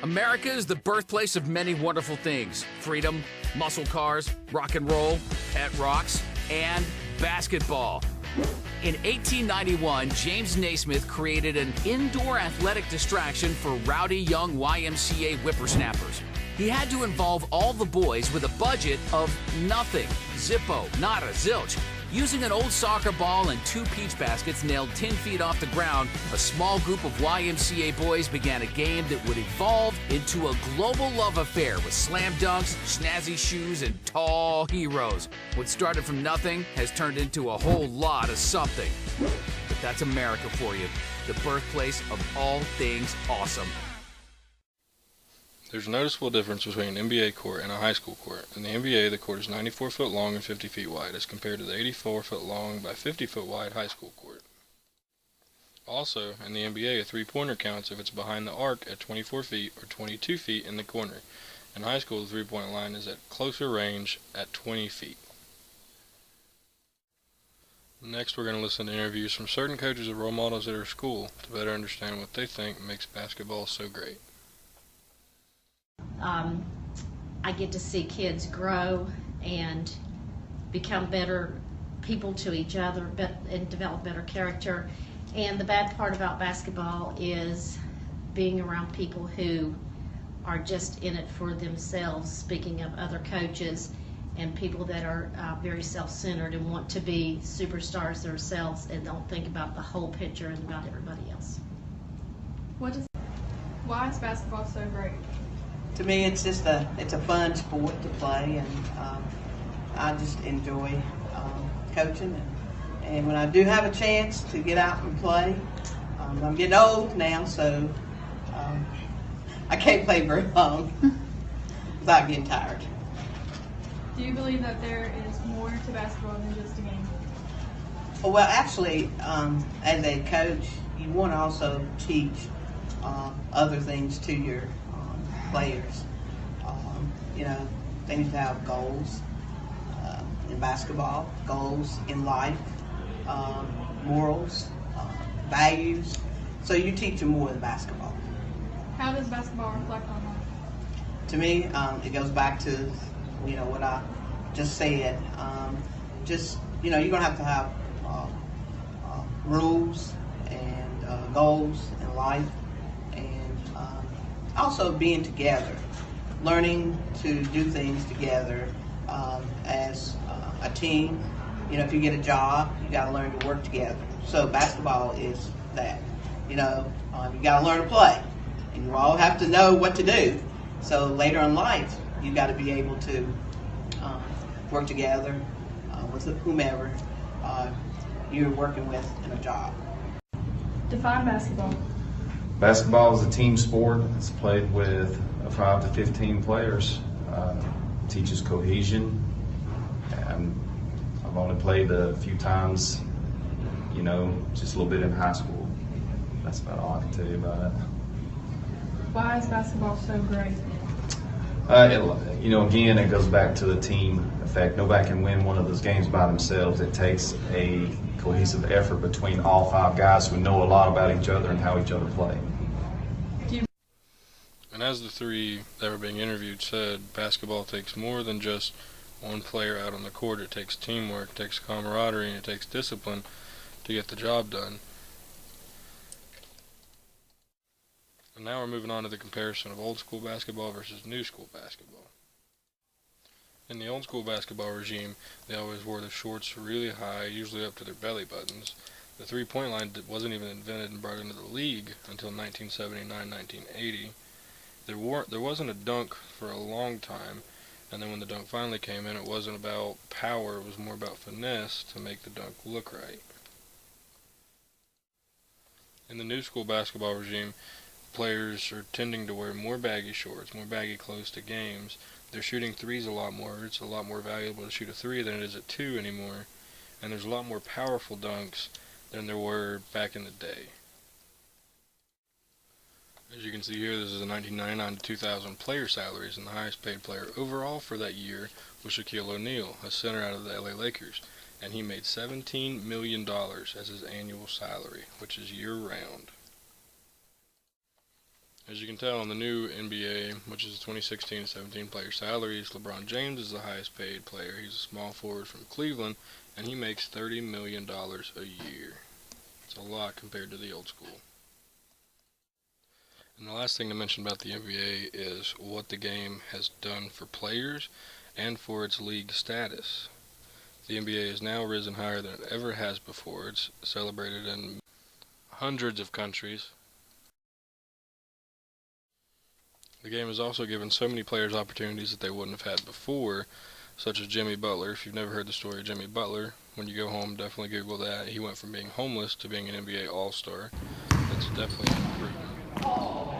America is the birthplace of many wonderful things. Freedom, muscle cars, rock and roll, pet rocks, and basketball. In 1891, James Naismith created an indoor athletic distraction for rowdy young YMCA whippersnappers. He had to involve all the boys with a budget of nothing. Zippo, nada, zilch. Using an old soccer ball and 2 peach baskets nailed 10 feet off the ground, a small group of YMCA boys began a game that would evolve into a global love affair with slam dunks, snazzy shoes, and tall heroes. What started from nothing has turned into a whole lot of something. But that's America for you, the birthplace of all things awesome. There's a noticeable difference between an NBA court and a high school court. In the NBA, the court is 94 foot long and 50 feet wide, as compared to the 84 foot long by 50 foot wide high school court. Also, in the NBA, a three-pointer counts if it's behind the arc at 24 feet or 22 feet in the corner. In high school, the three-point line is at closer range at 20 feet. Next, we're going to listen to interviews from certain coaches of role models at our school to better understand what they think makes basketball so great. I get to see kids grow and become better people to each other and develop better character. And the bad part about basketball is being around people who are just in it for themselves, speaking of other coaches, and people that are very self-centered and want to be superstars themselves and don't think about the whole picture and about everybody else. Why is basketball so great? To me, it's a fun sport to play, and I just enjoy coaching. And when I do have a chance to get out and play, I'm getting old now, so I can't play very long without getting tired. Do you believe that there is more to basketball than just a game? Well, actually, as a coach, you want to also teach other things to your players. Things to have goals in basketball, goals in life, morals, values. So you teach them more than basketball. How does basketball reflect on life? To me, it goes back to what I just said. You're gonna have to have rules and goals in life, and also being together, learning to do things together as a team. If you get a job, you got to learn to work together. So basketball is that. You got to learn to play, and you all have to know what to do. So later in life, you got to be able to work together with whomever you're working with in a job. Define basketball. Basketball is a team sport. It's played with 5 to 15 players. Teaches cohesion. And I've only played a few times, just a little bit in high school. That's about all I can tell you about it. Why is basketball so great? Again, it goes back to the team effect. Nobody can win one of those games by themselves. It takes a cohesive effort between all 5 guys who know a lot about each other and how each other play. And as the 3 that were being interviewed said, basketball takes more than just one player out on the court. It takes teamwork, it takes camaraderie, and it takes discipline to get the job done. And now we're moving on to the comparison of old school basketball versus new school basketball. In the old school basketball regime, they always wore their shorts really high, usually up to their belly buttons. The three-point line wasn't even invented and brought into the league until 1979-1980. There wasn't a dunk for a long time, and then when the dunk finally came in, it wasn't about power, it was more about finesse to make the dunk look right. In the new school basketball regime, players are tending to wear more baggy shorts, more baggy clothes to games. They're shooting threes a lot more. It's a lot more valuable to shoot a 3 than it is a 2 anymore. And there's a lot more powerful dunks than there were back in the day. As you can see here, this is the 1999 to 2000 player salaries, and the highest paid player overall for that year was Shaquille O'Neal, a center out of the LA Lakers. And he made $17 million as his annual salary, which is year-round. As you can tell in the new NBA, which is 2016-17 player salaries, LeBron James is the highest paid player. He's a small forward from Cleveland, and he makes $30 million a year. It's a lot compared to the old school. And the last thing to mention about the NBA is what the game has done for players and for its league status. The NBA has now risen higher than it ever has before. It's celebrated in hundreds of countries. The game has also given so many players opportunities that they wouldn't have had before, such as Jimmy Butler. If you've never heard the story of Jimmy Butler, when you go home, definitely Google that. He went from being homeless to being an NBA All-Star. That's definitely an improvement.